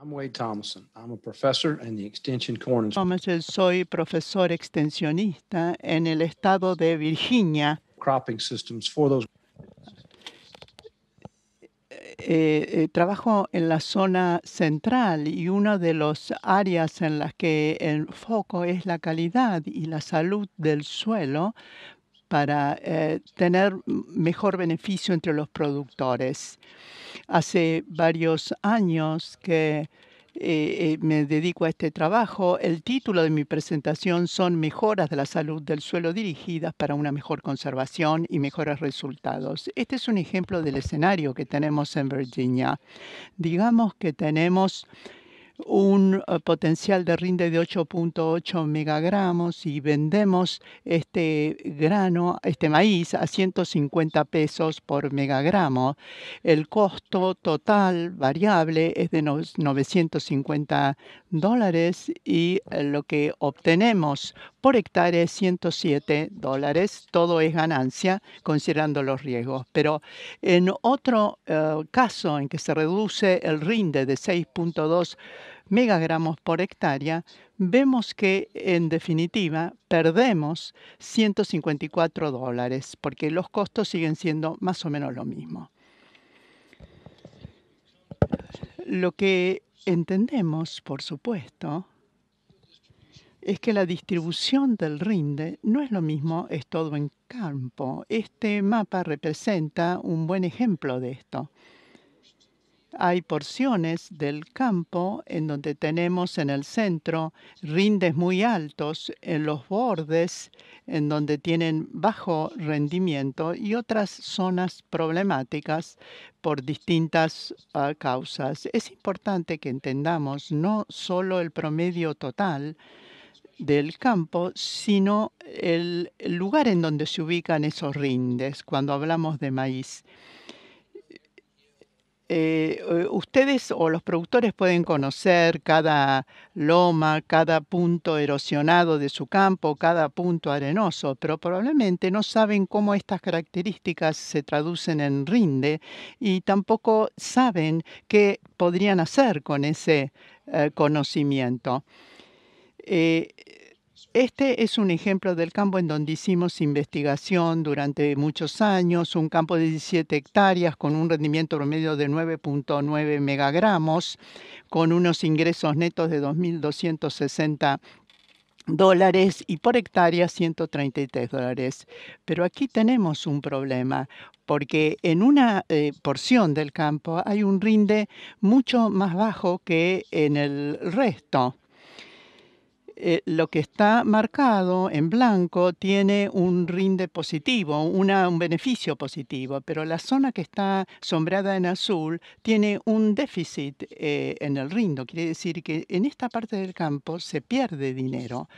I'm Wade Thomason. I'm a professor in the Extension Corn Thomas, soy profesor extensionista en el estado de Virginia. cropping systems for those. Trabajo en la zona central y una de las áreas en las que el foco es la calidad y la salud del suelo para tener mejor beneficio entre los productores. Hace varios años que me dedico a este trabajo. El título de mi presentación son Mejoras de la salud del suelo dirigidas para una mejor conservación y mejores resultados. Este es un ejemplo del escenario que tenemos en Virginia. Digamos que tenemos un potencial de rinde de 8.8 megagramos y vendemos este grano, este maíz, a 150 pesos por megagramo. El costo total variable es de $950 y lo que obtenemos por hectárea es $107. Todo es ganancia considerando los riesgos. Pero en otro caso en que se reduce el rinde de 6.2 megagramos por hectárea, vemos que en definitiva perdemos $154 porque los costos siguen siendo más o menos lo mismo. Lo que entendemos, por supuesto, es que la distribución del rinde no es lo mismo, es todo en campo. Este mapa representa un buen ejemplo de esto. Hay porciones del campo en donde tenemos en el centro rindes muy altos, en los bordes en donde tienen bajo rendimiento y otras zonas problemáticas por distintas causas. Es importante que entendamos no solo el promedio total del campo, sino el lugar en donde se ubican esos rindes cuando hablamos de maíz. Ustedes o los productores pueden conocer cada loma, cada punto erosionado de su campo, cada punto arenoso, pero probablemente no saben cómo estas características se traducen en rinde y tampoco saben qué podrían hacer con ese conocimiento. Este es un ejemplo del campo en donde hicimos investigación durante muchos años, un campo de 17 hectáreas con un rendimiento promedio de 9.9 megagramos, con unos ingresos netos de $2.260 y por hectárea $133. Pero aquí tenemos un problema, porque en una porción del campo hay un rinde mucho más bajo que en el resto. Lo que está marcado en blanco tiene un rinde positivo, un beneficio positivo, pero la zona que está sombreada en azul tiene un déficit en el rinde. Quiere decir que en esta parte del campo se pierde dinero.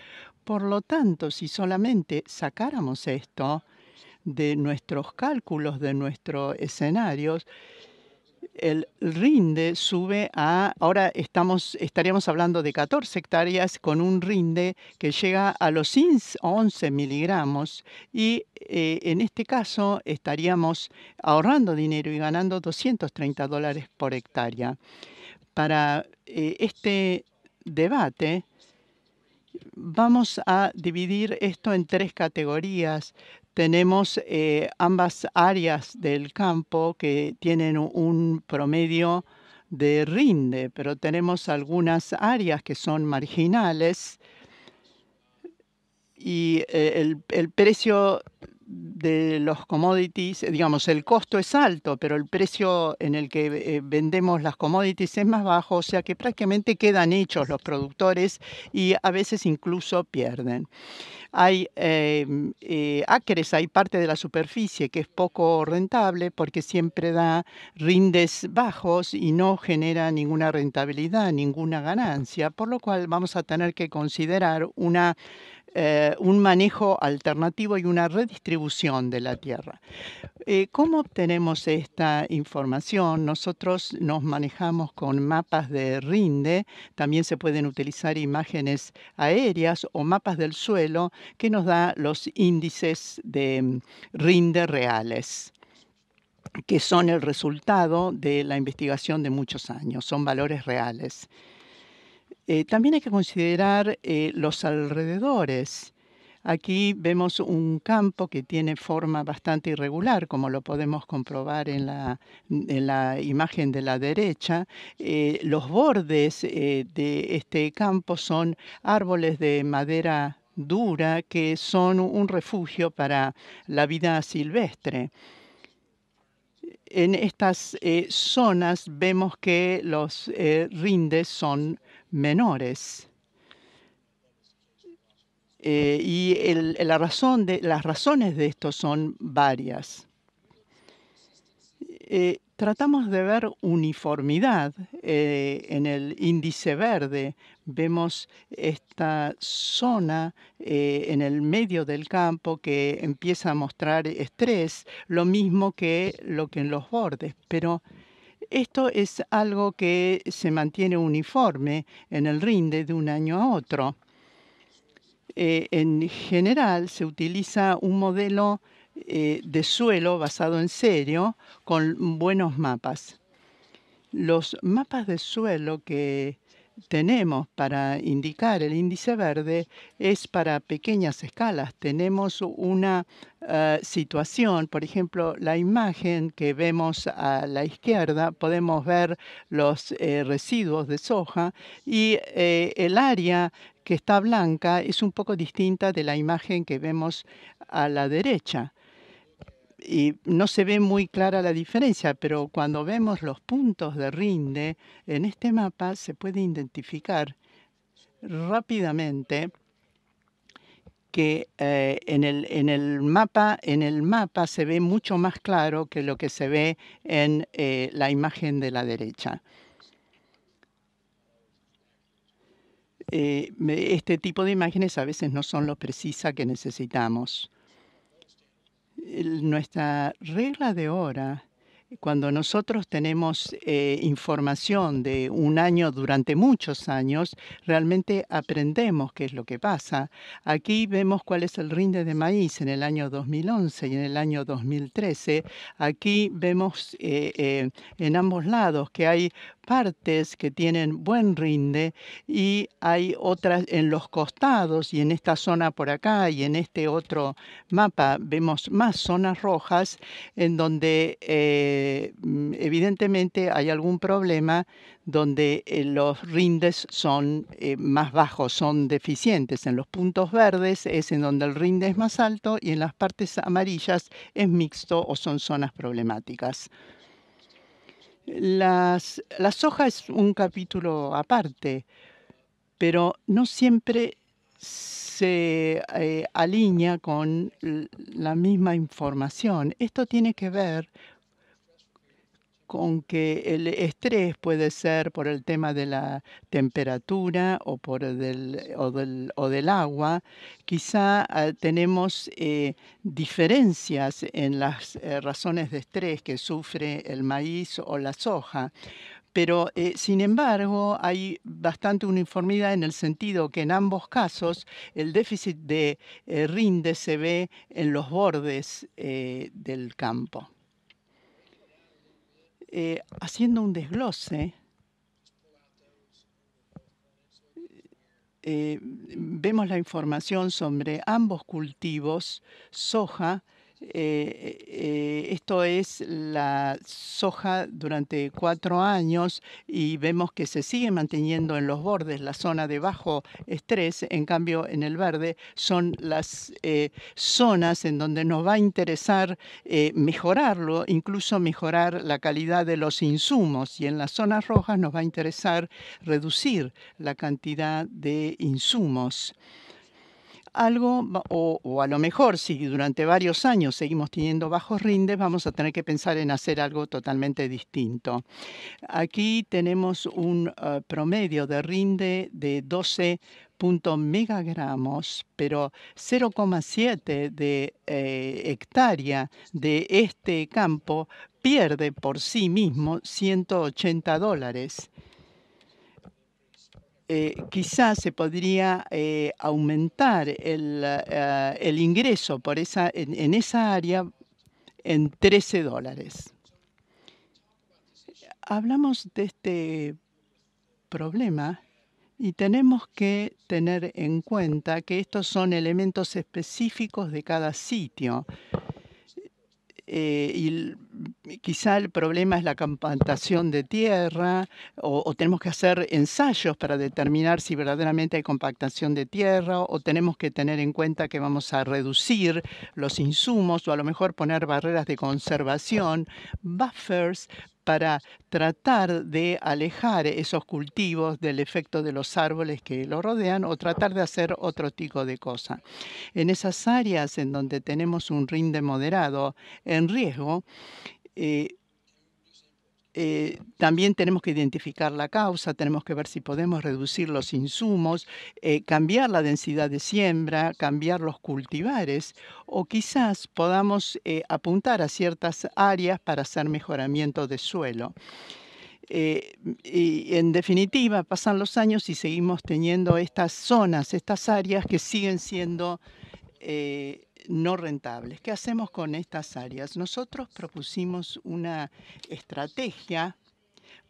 Por lo tanto, si solamente sacáramos esto de nuestros cálculos, de nuestros escenarios, el rinde sube ahora estaríamos hablando de 14 hectáreas con un rinde que llega a los 11 miligramos y en este caso estaríamos ahorrando dinero y ganando $230 por hectárea. Para este debate vamos a dividir esto en tres categorías. Tenemos ambas áreas del campo que tienen un promedio de rinde, pero tenemos algunas áreas que son marginales y el precio de los commodities, digamos, el costo es alto, pero el precio en el que vendemos las commodities es más bajo, o sea que prácticamente quedan hechos los productores y a veces incluso pierden. Hay acres, hay parte de la superficie que es poco rentable porque siempre da rindes bajos y no genera ninguna rentabilidad, ninguna ganancia, por lo cual vamos a tener que considerar un manejo alternativo y una redistribución de la tierra. ¿Cómo obtenemos esta información? Nosotros nos manejamos con mapas de rinde, también se pueden utilizar imágenes aéreas o mapas del suelo que nos da los índices de rinde reales. que son el resultado de la investigación de muchos años, son valores reales. También hay que considerar los alrededores. Aquí vemos un campo que tiene forma bastante irregular, como lo podemos comprobar en la imagen de la derecha. Los bordes de este campo son árboles de madera dura que son un refugio para la vida silvestre. En estas zonas vemos que los rindes son menores. Las razones de esto son varias. Tratamos de ver uniformidad en el índice verde. Vemos esta zona en el medio del campo que empieza a mostrar estrés, lo mismo que lo que en los bordes, pero esto es algo que se mantiene uniforme en el rinde de un año a otro. En general se utiliza un modelo de suelo basado en serio con buenos mapas. Los mapas de suelo que tenemos para indicar el índice verde es para pequeñas escalas. Tenemos una situación, por ejemplo, la imagen que vemos a la izquierda, podemos ver los residuos de soja y el área que está blanca es un poco distinta de la imagen que vemos a la derecha. Y no se ve muy clara la diferencia, pero cuando vemos los puntos de rinde en este mapa se puede identificar rápidamente que en el mapa se ve mucho más claro que lo que se ve en la imagen de la derecha. Este tipo de imágenes a veces no son lo precisa que necesitamos. Nuestra regla de hora, cuando nosotros tenemos información de un año durante muchos años, realmente aprendemos qué es lo que pasa. Aquí vemos cuál es el rinde de maíz en el año 2011 y en el año 2013. Aquí vemos en ambos lados que hay partes que tienen buen rinde y hay otras en los costados y en esta zona por acá y en este otro mapa vemos más zonas rojas en donde evidentemente hay algún problema donde los rindes son más bajos, son deficientes. En los puntos verdes es en donde el rinde es más alto y en las partes amarillas es mixto o son zonas problemáticas. La soja es un capítulo aparte, pero no siempre se alinea con la misma información. Esto tiene que ver con que el estrés puede ser por el tema de la temperatura o del agua. Quizá tenemos diferencias en las razones de estrés que sufre el maíz o la soja. Pero, sin embargo, hay bastante uniformidad en el sentido que en ambos casos el déficit de rinde se ve en los bordes del campo. Haciendo un desglose, vemos la información sobre ambos cultivos, soja. Esto es la soja durante 4 años y vemos que se sigue manteniendo en los bordes la zona de bajo estrés. En cambio, en el verde son las zonas en donde nos va a interesar mejorarlo, incluso mejorar la calidad de los insumos. Y en las zonas rojas nos va a interesar reducir la cantidad de insumos. O a lo mejor, si durante varios años seguimos teniendo bajos rindes, vamos a tener que pensar en hacer algo totalmente distinto. Aquí tenemos un promedio de rinde de 12 megagramos, pero 0,7 de hectárea de este campo pierde por sí mismo $180. Quizás se podría aumentar el ingreso en esa área en $13. Hablamos de este problema y tenemos que tener en cuenta que estos son elementos específicos de cada sitio. Quizá el problema es la compactación de tierra o tenemos que hacer ensayos para determinar si verdaderamente hay compactación de tierra o tenemos que tener en cuenta que vamos a reducir los insumos o a lo mejor poner barreras de conservación, buffers, para tratar de alejar esos cultivos del efecto de los árboles que lo rodean o tratar de hacer otro tipo de cosa. En esas áreas en donde tenemos un rinde moderado en riesgo, eh, también tenemos que identificar la causa, tenemos que ver si podemos reducir los insumos, cambiar la densidad de siembra, cambiar los cultivares o quizás podamos apuntar a ciertas áreas para hacer mejoramiento de suelo. Y en definitiva, pasan los años y seguimos teniendo estas zonas, estas áreas que siguen siendo no rentables. ¿Qué hacemos con estas áreas? Nosotros propusimos una estrategia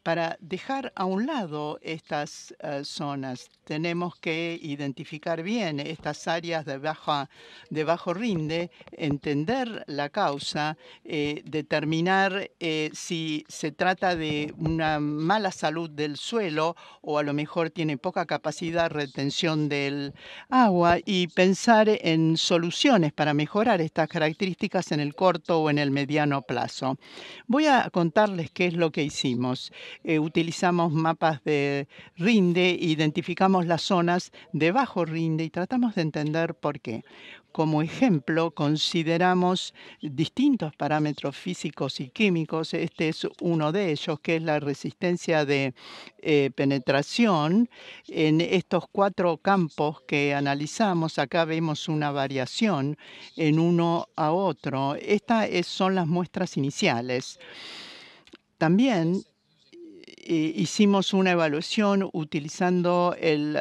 para dejar a un lado estas zonas. Tenemos que identificar bien estas áreas de bajo rinde, entender la causa, determinar si se trata de una mala salud del suelo o a lo mejor tiene poca capacidad de retención del agua y pensar en soluciones para mejorar estas características en el corto o en el mediano plazo. Voy a contarles qué es lo que hicimos. Utilizamos mapas de rinde, identificamos las zonas de bajo rinde y tratamos de entender por qué. Como ejemplo, consideramos distintos parámetros físicos y químicos. Este es uno de ellos, que es la resistencia de penetración. En estos 4 campos que analizamos, acá vemos una variación en uno a otro. Estas son las muestras iniciales. También hicimos una evaluación utilizando el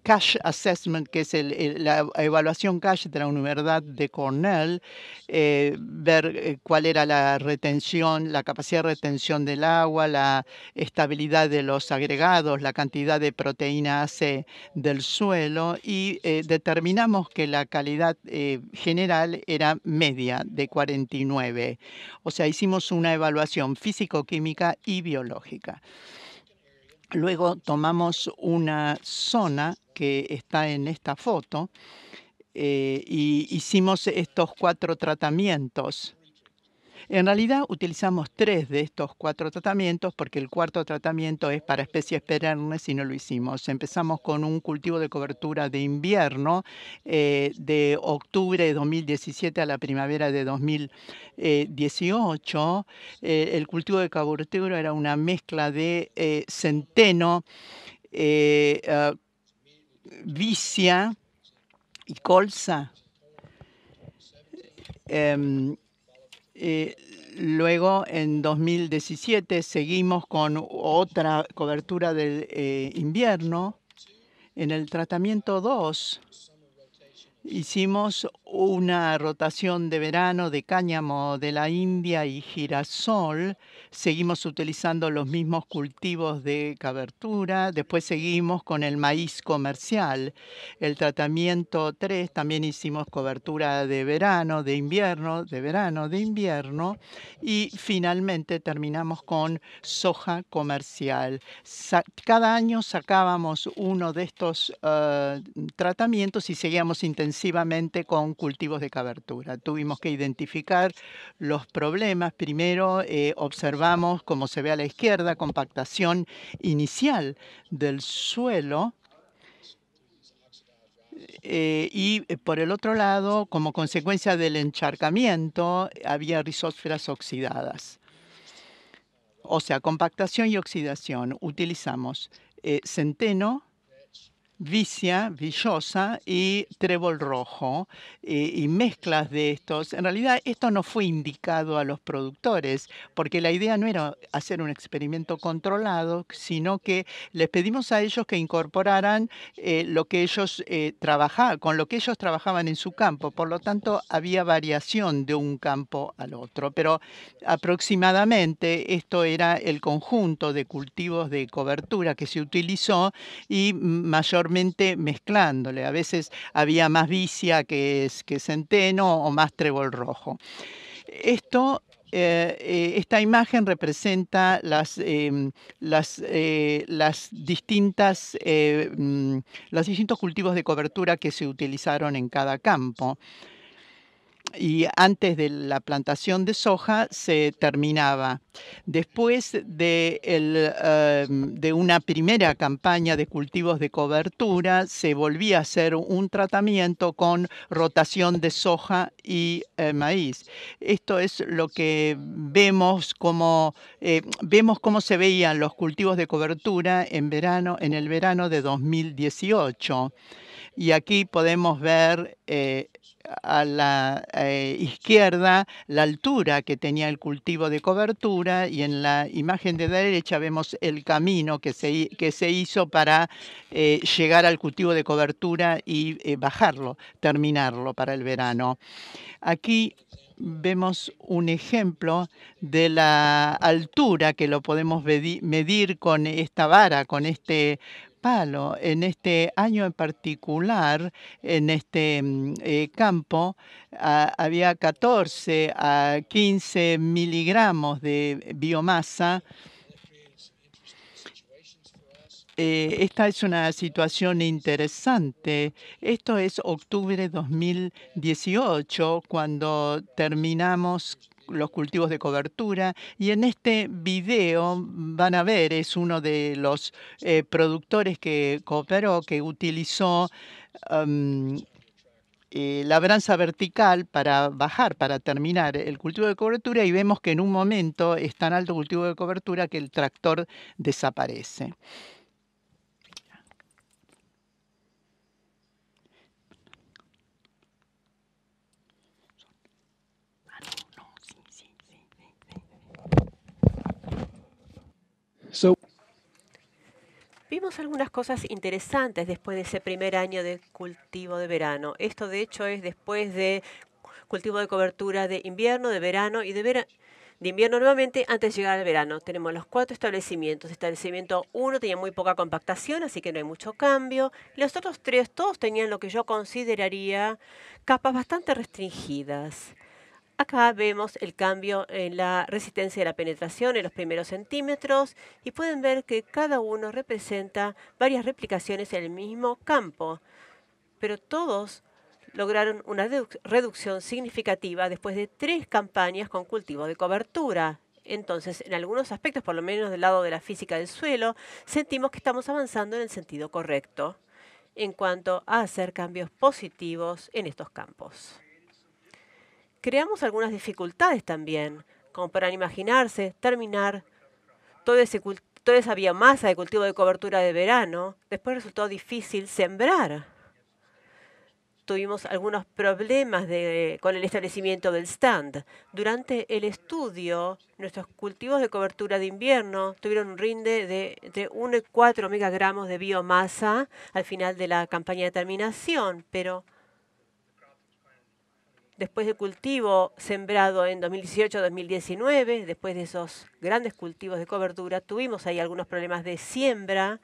Cash Assessment, que es la evaluación Cash de la Universidad de Cornell, ver cuál era la retención, la capacidad de retención del agua, la estabilidad de los agregados, la cantidad de proteína AC del suelo y determinamos que la calidad general era media de 49. O sea, hicimos una evaluación físico-química y biológica. Luego tomamos una zona que está en esta foto y hicimos estos 4 tratamientos. En realidad utilizamos 3 de estos 4 tratamientos porque el cuarto tratamiento es para especies perennes y no lo hicimos. Empezamos con un cultivo de cobertura de invierno de octubre de 2017 a la primavera de 2018. El cultivo de cobertura era una mezcla de centeno, vicia y colza. Luego, en 2017, seguimos con otra cobertura de invierno. En el tratamiento 2, hicimos una rotación de verano de cáñamo de la India y girasol. Seguimos utilizando los mismos cultivos de cobertura. Después seguimos con el maíz comercial. El tratamiento 3 también hicimos cobertura de verano, de invierno, de verano, de invierno. Y finalmente terminamos con soja comercial. Cada año sacábamos uno de estos tratamientos y seguíamos intensivamente con cultivos de cobertura. Tuvimos que identificar los problemas. Primero observamos, como se ve a la izquierda, compactación inicial del suelo. Y por el otro lado, como consecuencia del encharcamiento, había rizósferas oxidadas. O sea, compactación y oxidación. Utilizamos centeno, vicia, villosa y trébol rojo y mezclas de estos. En realidad esto no fue indicado a los productores porque la idea no era hacer un experimento controlado, sino que les pedimos a ellos que incorporaran lo que ellos trabajaban, con lo que ellos trabajaban en su campo. Por lo tanto, había variación de un campo al otro, pero aproximadamente esto era el conjunto de cultivos de cobertura que se utilizó y mayormente mezclándole. A veces había más vicia que centeno o más trébol rojo. Esta imagen representa los distintos cultivos de cobertura que se utilizaron en cada campo. Y antes de la plantación de soja se terminaba. Después de una primera campaña de cultivos de cobertura, se volvía a hacer un tratamiento con rotación de soja y maíz. Esto es lo que vemos cómo se veían los cultivos de cobertura en el verano de 2018. Y aquí podemos ver a la izquierda la altura que tenía el cultivo de cobertura y en la imagen de derecha vemos el camino que se hizo para llegar al cultivo de cobertura y bajarlo, terminarlo para el verano. Aquí vemos un ejemplo de la altura que lo podemos medir con esta vara, con este palo. En este año en particular, en este campo, había 14 a 15 miligramos de biomasa. Esta es una situación interesante. Esto es octubre 2018, cuando terminamos los cultivos de cobertura. Y en este video van a ver, es uno de los productores que cooperó, que utilizó labranza vertical para bajar, para terminar el cultivo de cobertura, y vemos que en un momento es tan alto el cultivo de cobertura que el tractor desaparece. So, Vimos algunas cosas interesantes después de ese primer año de cultivo de verano. Esto, de hecho, es después de cultivo de cobertura de invierno, de verano y de invierno nuevamente antes de llegar al verano. Tenemos los 4 establecimientos. Establecimiento 1 tenía muy poca compactación, así que no hay mucho cambio. Los otros 3 todos tenían lo que yo consideraría capas bastante restringidas. Acá vemos el cambio en la resistencia de la penetración en los primeros centímetros y pueden ver que cada uno representa varias replicaciones en el mismo campo, pero todos lograron una reducción significativa después de 3 campañas con cultivo de cobertura. Entonces, en algunos aspectos, por lo menos del lado de la física del suelo, sentimos que estamos avanzando en el sentido correcto en cuanto a hacer cambios positivos en estos campos. Creamos algunas dificultades también, como podrán imaginarse, terminar toda esa biomasa de cultivo de cobertura de verano. Después resultó difícil sembrar. Tuvimos algunos problemas con el establecimiento del stand. Durante el estudio, nuestros cultivos de cobertura de invierno tuvieron un rinde de entre 1 y 4 megagramos de biomasa al final de la campaña de terminación, pero después del cultivo sembrado en 2018-2019, después de esos grandes cultivos de cobertura, tuvimos ahí algunos problemas de siembra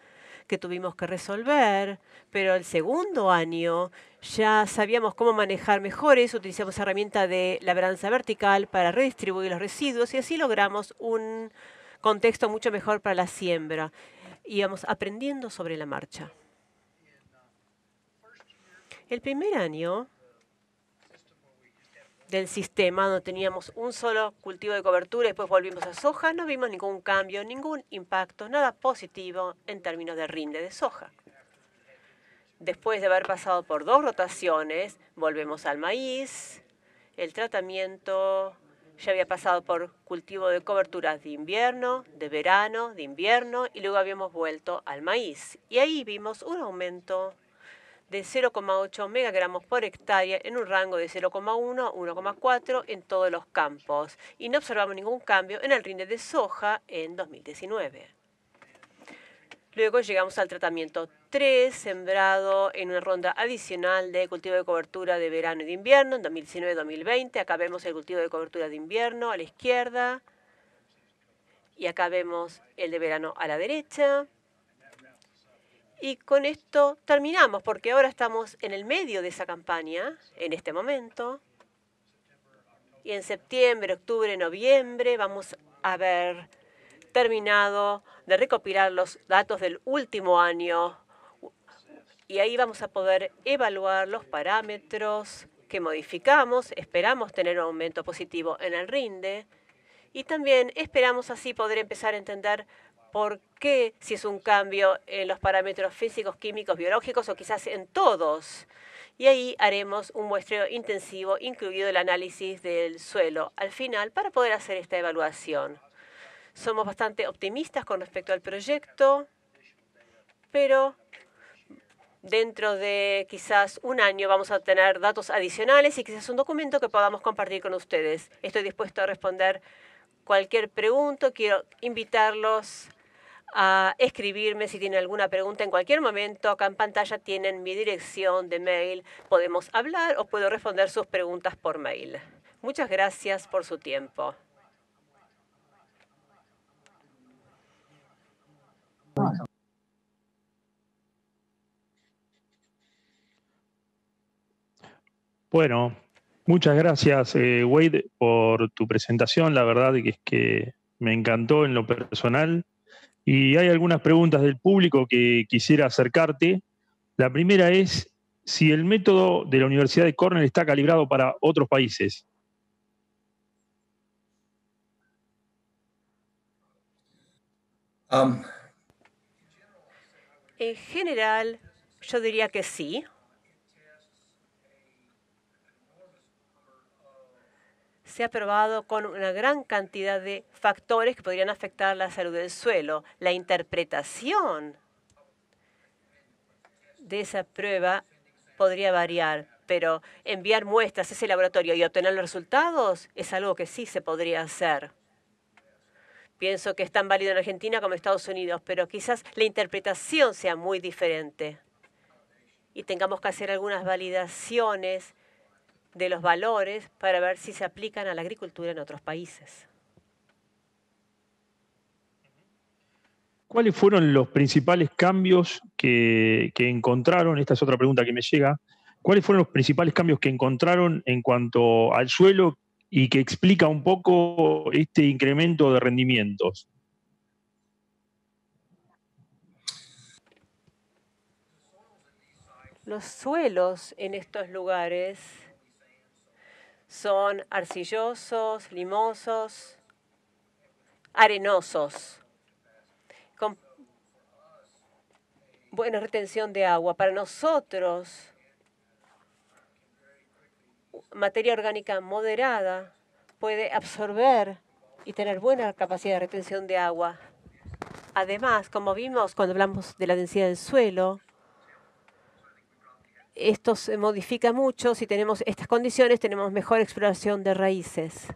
que tuvimos que resolver, pero el segundo año ya sabíamos cómo manejar mejor eso, utilizamos herramienta de labranza vertical para redistribuir los residuos y así logramos un contexto mucho mejor para la siembra. Íbamos aprendiendo sobre la marcha. El primer año del sistema, donde teníamos un solo cultivo de cobertura y después volvimos a soja, no vimos ningún cambio, ningún impacto, nada positivo en términos de rinde de soja. Después de haber pasado por 2 rotaciones, volvemos al maíz. El tratamiento ya había pasado por cultivo de cobertura de invierno, de verano, de invierno, y luego habíamos vuelto al maíz. Y ahí vimos un aumento de 0,8 megagramos por hectárea en un rango de 0,1 a 1,4 en todos los campos. Y no observamos ningún cambio en el rinde de soja en 2019. Luego llegamos al tratamiento 3, sembrado en una ronda adicional de cultivo de cobertura de verano y de invierno en 2019-2020. Acá vemos el cultivo de cobertura de invierno a la izquierda y acá vemos el de verano a la derecha. Y con esto terminamos, porque ahora estamos en el medio de esa campaña, en este momento. Y en septiembre, octubre, noviembre vamos a haber terminado de recopilar los datos del último año. Y ahí vamos a poder evaluar los parámetros que modificamos. Esperamos tener un aumento positivo en el rinde. Y también esperamos así poder empezar a entender por qué, si es un cambio en los parámetros físicos, químicos, biológicos o quizás en todos. Y ahí haremos un muestreo intensivo, incluido el análisis del suelo, al final, para poder hacer esta evaluación. Somos bastante optimistas con respecto al proyecto, pero dentro de quizás un año vamos a tener datos adicionales y quizás un documento que podamos compartir con ustedes. Estoy dispuesto a responder cualquier pregunta. Quiero invitarlos a escribirme si tienen alguna pregunta en cualquier momento. Acá en pantalla tienen mi dirección de mail. Podemos hablar o puedo responder sus preguntas por mail. Muchas gracias por su tiempo. Bueno, muchas gracias, Wade, por tu presentación. La verdad que es que me encantó en lo personal. Y hay algunas preguntas del público que quisiera acercarte. La primera es si el método de la Universidad de Cornell está calibrado para otros países. En general, yo diría que sí. Se ha probado con una gran cantidad de factores que podrían afectar la salud del suelo. La interpretación de esa prueba podría variar, pero enviar muestras a ese laboratorio y obtener los resultados es algo que sí se podría hacer. Pienso que es tan válido en Argentina como en Estados Unidos, pero quizás la interpretación sea muy diferente y tengamos que hacer algunas validaciones de los valores para ver si se aplican a la agricultura en otros países. ¿Cuáles fueron los principales cambios que encontraron? Esta es otra pregunta que me llega. ¿Cuáles fueron los principales cambios que encontraron en cuanto al suelo y que explica un poco este incremento de rendimientos? Los suelos en estos lugares son arcillosos, limosos, arenosos, con buena retención de agua. Para nosotros, materia orgánica moderada puede absorber y tener buena capacidad de retención de agua. Además, como vimos cuando hablamos de la densidad del suelo, esto se modifica mucho. Si tenemos estas condiciones, tenemos mejor exploración de raíces.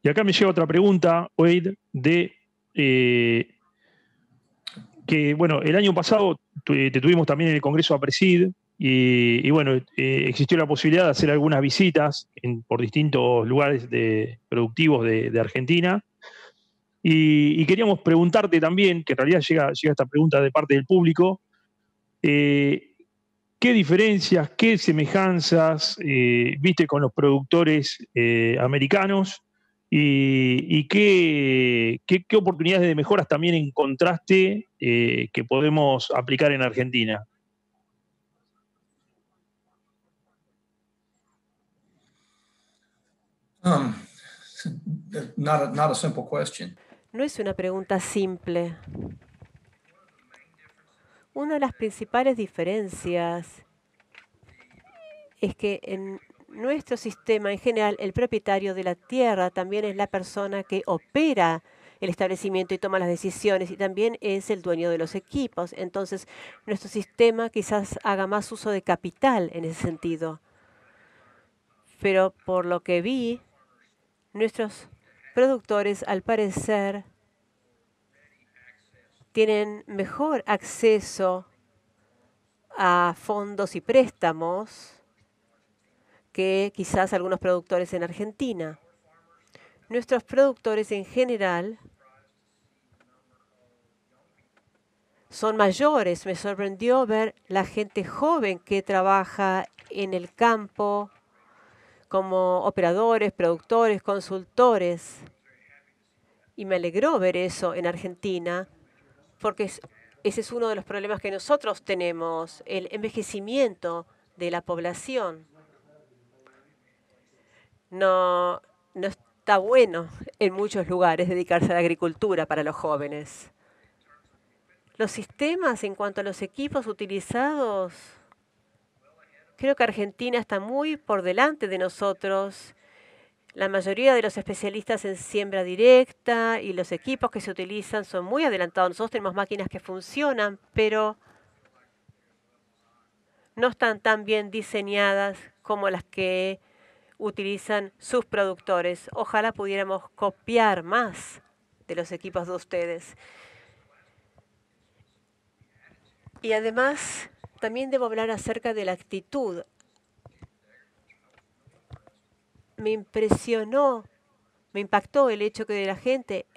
Y acá me llega otra pregunta, Wade, de que, bueno, el año pasado te tuvimos también en el Congreso APRESID y bueno, existió la posibilidad de hacer algunas visitas por distintos lugares productivos de Argentina. Y queríamos preguntarte también, que en realidad llega esta pregunta de parte del público, ¿qué diferencias, qué semejanzas viste con los productores americanos y qué oportunidades de mejoras también encontraste que podemos aplicar en Argentina? Not a simple question. No es una pregunta simple. Una de las principales diferencias es que en nuestro sistema en general, el propietario de la tierra también es la persona que opera el establecimiento y toma las decisiones y también es el dueño de los equipos. Entonces, nuestro sistema quizás haga más uso de capital en ese sentido. Pero por lo que vi, nuestros productores, al parecer, tienen mejor acceso a fondos y préstamos que quizás algunos productores en Argentina. Nuestros productores en general son mayores. Me sorprendió ver la gente joven que trabaja en el campo como operadores, productores, consultores. Y me alegró ver eso en Argentina, porque ese es uno de los problemas que nosotros tenemos, el envejecimiento de la población. No, no está bueno en muchos lugares dedicarse a la agricultura para los jóvenes. Los sistemas en cuanto a los equipos utilizados, creo que Argentina está muy por delante de nosotros. La mayoría de los especialistas en siembra directa y los equipos que se utilizan son muy adelantados. Nosotros tenemos máquinas que funcionan, pero no están tan bien diseñadas como las que utilizan sus productores. Ojalá pudiéramos copiar más de los equipos de ustedes. Y además, también debo hablar acerca de la actitud. Me impresionó, me impactó el hecho que la gente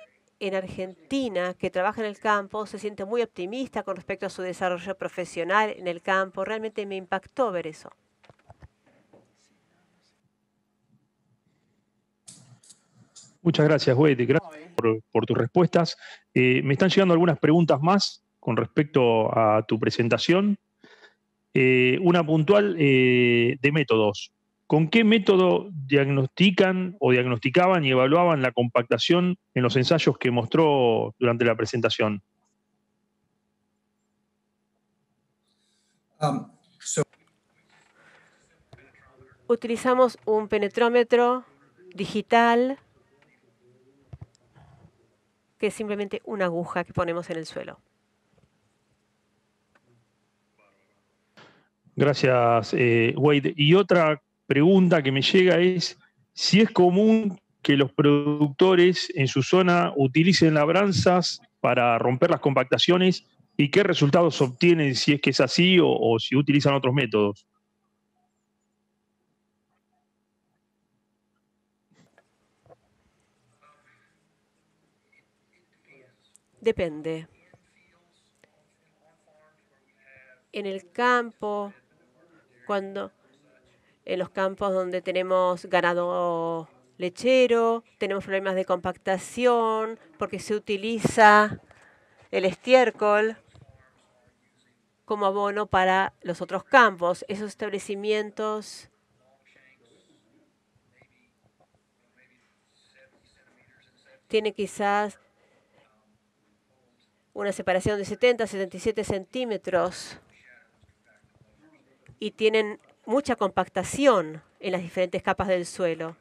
en Argentina que trabaja en el campo se siente muy optimista con respecto a su desarrollo profesional en el campo. Realmente me impactó ver eso. Muchas gracias, Wade. Gracias por tus respuestas. Me están llegando algunas preguntas más con respecto a tu presentación. Una puntual de métodos. ¿Con qué método diagnostican o diagnosticaban y evaluaban la compactación en los ensayos que mostró durante la presentación? Utilizamos un penetrómetro digital que es simplemente una aguja que ponemos en el suelo. Gracias, Wade. Y otra pregunta que me llega es si es común que los productores en su zona utilicen labranzas para romper las compactaciones y qué resultados obtienen si es que es así o si utilizan otros métodos. Depende. En el campo, en los campos donde tenemos ganado lechero, tenemos problemas de compactación porque se utiliza el estiércol como abono para los otros campos. Esos establecimientos tienen quizás una separación de 70 a 77 centímetros y tienen mucha compactación en las diferentes capas del suelo.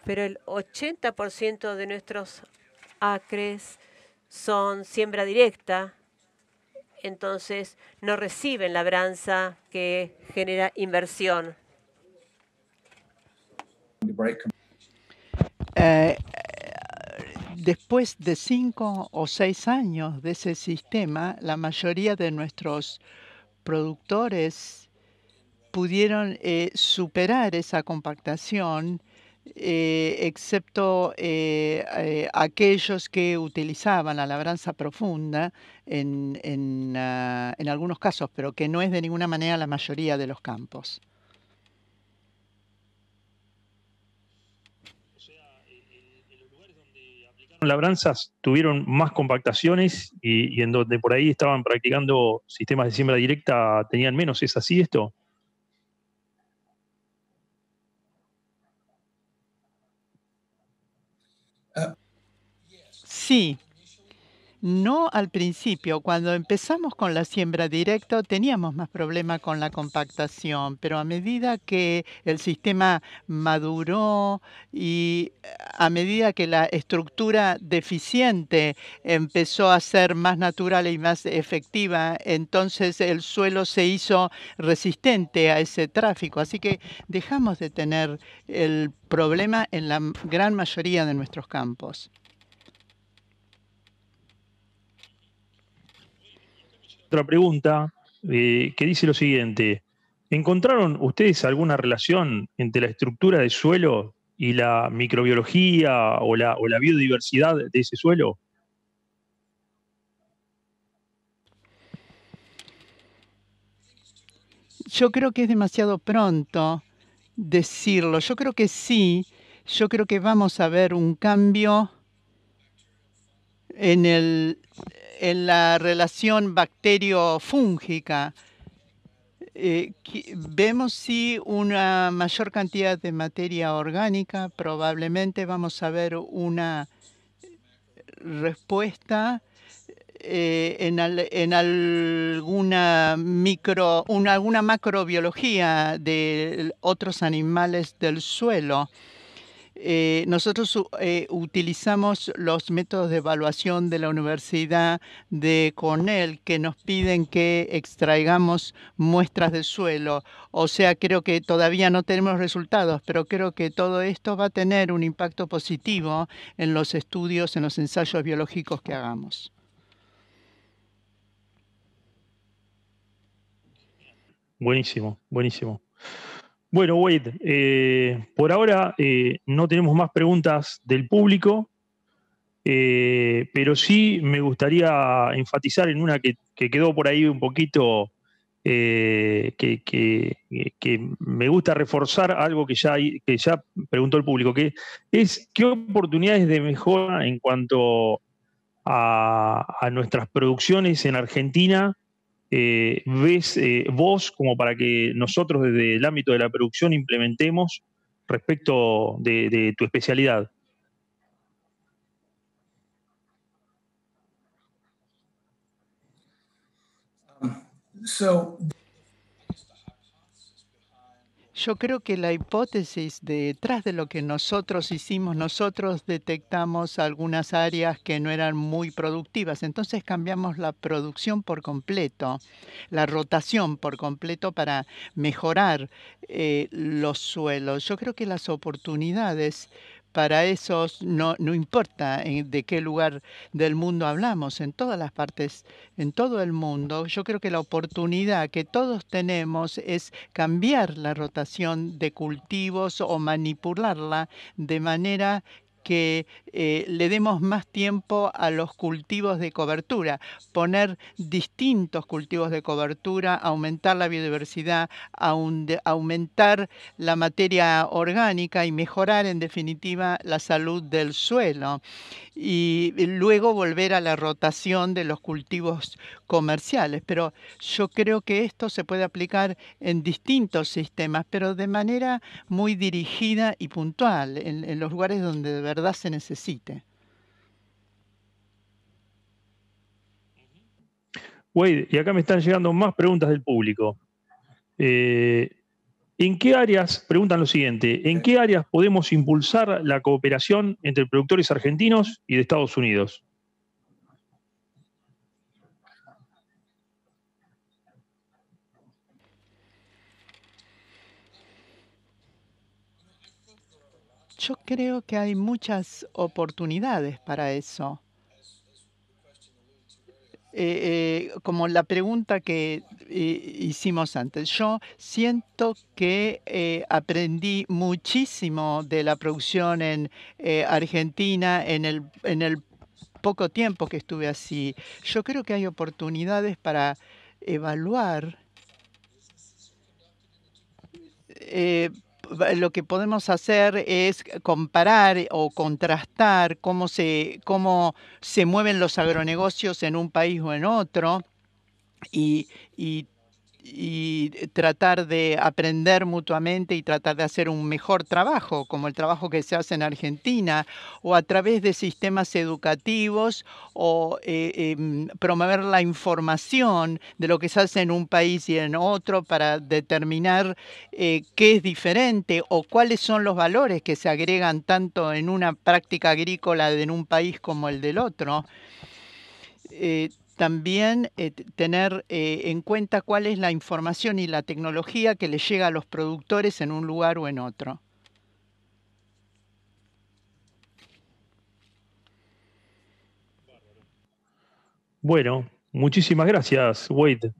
Pero el 80% de nuestros acres son siembra directa, entonces no reciben labranza que genera inversión. Después de 5 o 6 años de ese sistema, la mayoría de nuestros productores pudieron superar esa compactación, excepto aquellos que utilizaban la labranza profunda en algunos casos, pero que no es de ninguna manera la mayoría de los campos. Labranzas tuvieron más compactaciones y en donde por ahí estaban practicando sistemas de siembra directa tenían menos. ¿Es así esto? Sí, No al principio, cuando empezamos con la siembra directa teníamos más problema con la compactación, pero a medida que el sistema maduró y a medida que la estructura deficiente empezó a ser más natural y más efectiva, entonces el suelo se hizo resistente a ese tráfico. Así que dejamos de tener el problema en la gran mayoría de nuestros campos. Otra pregunta que dice lo siguiente. ¿Encontraron ustedes alguna relación entre la estructura del suelo y la microbiología o la biodiversidad de ese suelo? Yo creo que es demasiado pronto decirlo. Yo creo que sí. Yo creo que vamos a ver un cambio en la relación bacterio-fúngica. Vemos sí una mayor cantidad de materia orgánica. Probablemente vamos a ver una respuesta en alguna alguna macrobiología de otros animales del suelo. Nosotros utilizamos los métodos de evaluación de la Universidad de Cornell que nos piden que extraigamos muestras del suelo. O sea, creo que todavía no tenemos resultados, pero creo que todo esto va a tener un impacto positivo en los estudios, en los ensayos biológicos que hagamos. Buenísimo, buenísimo. Bueno, Wade, por ahora no tenemos más preguntas del público, pero sí me gustaría enfatizar en una que quedó por ahí un poquito, que me gusta reforzar algo que ya preguntó el público, que es qué oportunidades de mejora en cuanto a nuestras producciones en Argentina ves vos como para que nosotros desde el ámbito de la producción implementemos respecto de tu especialidad? So Yo creo que la hipótesis detrás de lo que nosotros hicimos, nosotros detectamos algunas áreas que no eran muy productivas, entonces cambiamos la producción por completo, la rotación por completo para mejorar los suelos. Yo creo que las oportunidades para esos no importa de qué lugar del mundo hablamos, en todas las partes, en todo el mundo. Yo creo que la oportunidad que todos tenemos es cambiar la rotación de cultivos o manipularla de manera que le demos más tiempo a los cultivos de cobertura, poner distintos cultivos de cobertura, aumentar la biodiversidad, aumentar la materia orgánica y mejorar en definitiva la salud del suelo. Y luego volver a la rotación de los cultivos comerciales. Pero yo creo que esto se puede aplicar en distintos sistemas, pero de manera muy dirigida y puntual, en los lugares donde de verdad se necesite. Wade, y acá me están llegando más preguntas del público. ¿En qué áreas, preguntan lo siguiente, en qué áreas podemos impulsar la cooperación entre productores argentinos y de Estados Unidos? Yo creo que hay muchas oportunidades para eso. Como la pregunta que hicimos antes, yo siento que aprendí muchísimo de la producción en Argentina en el poco tiempo que estuve así. Yo creo que hay oportunidades para evaluar lo que podemos hacer es comparar o contrastar cómo se mueven los agronegocios en un país o en otro y, y y tratar de aprender mutuamente y tratar de hacer un mejor trabajo, como el trabajo que se hace en Argentina, o a través de sistemas educativos, o promover la información de lo que se hace en un país y en otro para determinar qué es diferente o cuáles son los valores que se agregan tanto en una práctica agrícola en un país como el del otro. También tener en cuenta cuál es la información y la tecnología que le llega a los productores en un lugar o en otro. Bueno, muchísimas gracias, Wade.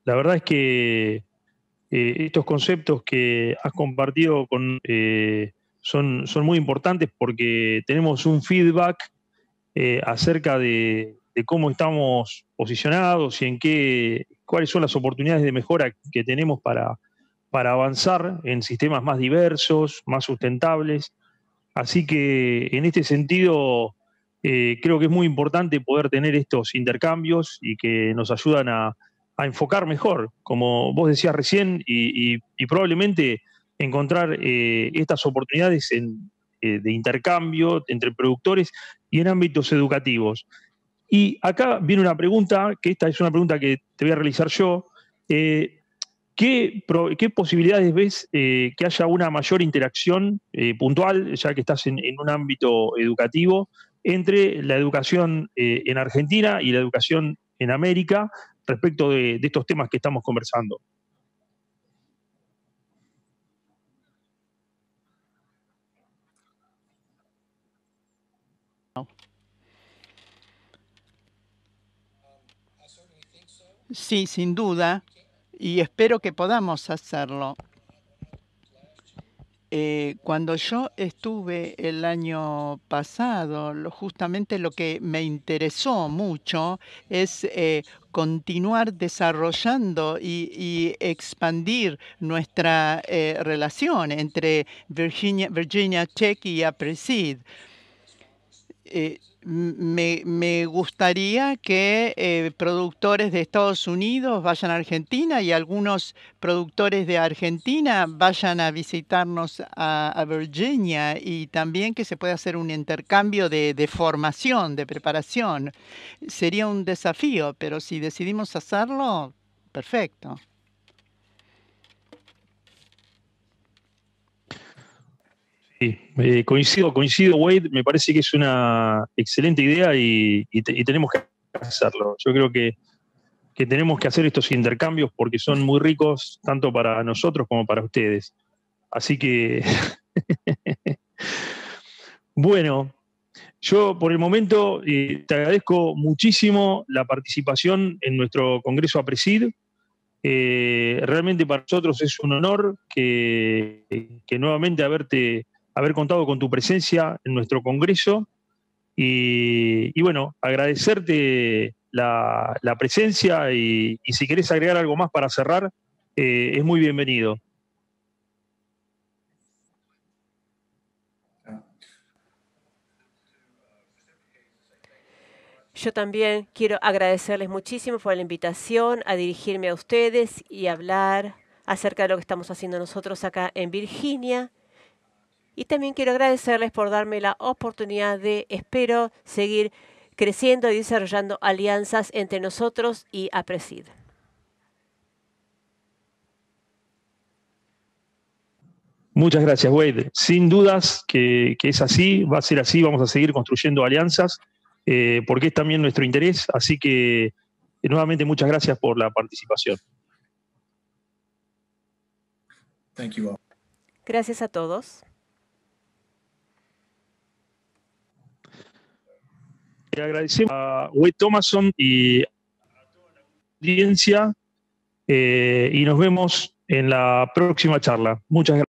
La verdad es que estos conceptos que has compartido son muy importantes porque tenemos un feedback acerca de cómo estamos posicionados y cuáles son las oportunidades de mejora que tenemos para avanzar en sistemas más diversos, más sustentables. Así que en este sentido, creo que es muy importante poder tener estos intercambios y que nos ayudan a enfocar mejor, como vos decías recién, y probablemente encontrar estas oportunidades de intercambio entre productores y en ámbitos educativos. Y acá viene una pregunta, que esta es una pregunta que te voy a realizar yo. ¿Qué posibilidades ves que haya una mayor interacción puntual, ya que estás en un ámbito educativo, entre la educación en Argentina y la educación en América respecto de estos temas que estamos conversando? Sí, sin duda, y espero que podamos hacerlo. Cuando yo estuve el año pasado, justamente lo que me interesó mucho es continuar desarrollando y expandir nuestra relación entre Virginia Tech y APRESID. Me gustaría que productores de Estados Unidos vayan a Argentina y algunos productores de Argentina vayan a visitarnos a Virginia, y también que se pueda hacer un intercambio de formación, de preparación. Sería un desafío, pero si decidimos hacerlo, perfecto. Sí, coincido, Wade, me parece que es una excelente idea y tenemos que hacerlo. Yo creo que tenemos que hacer estos intercambios porque son muy ricos tanto para nosotros como para ustedes. Así que, bueno, yo por el momento te agradezco muchísimo la participación en nuestro Congreso APRESID. Realmente para nosotros es un honor que nuevamente haber contado con tu presencia en nuestro Congreso y bueno, agradecerte la presencia y si querés agregar algo más para cerrar, es muy bienvenido. Yo también quiero agradecerles muchísimo por la invitación a dirigirme a ustedes y hablar acerca de lo que estamos haciendo nosotros acá en Virginia. Y también quiero agradecerles por darme la oportunidad espero, seguir creciendo y desarrollando alianzas entre nosotros y APRESID. Muchas gracias, Wade. Sin dudas que es así, va a ser así, vamos a seguir construyendo alianzas, porque es también nuestro interés. Así que, nuevamente, muchas gracias por la participación. Thank you all. Gracias a todos. Le agradecemos a Wade Thomason y a toda la audiencia y nos vemos en la próxima charla. Muchas gracias.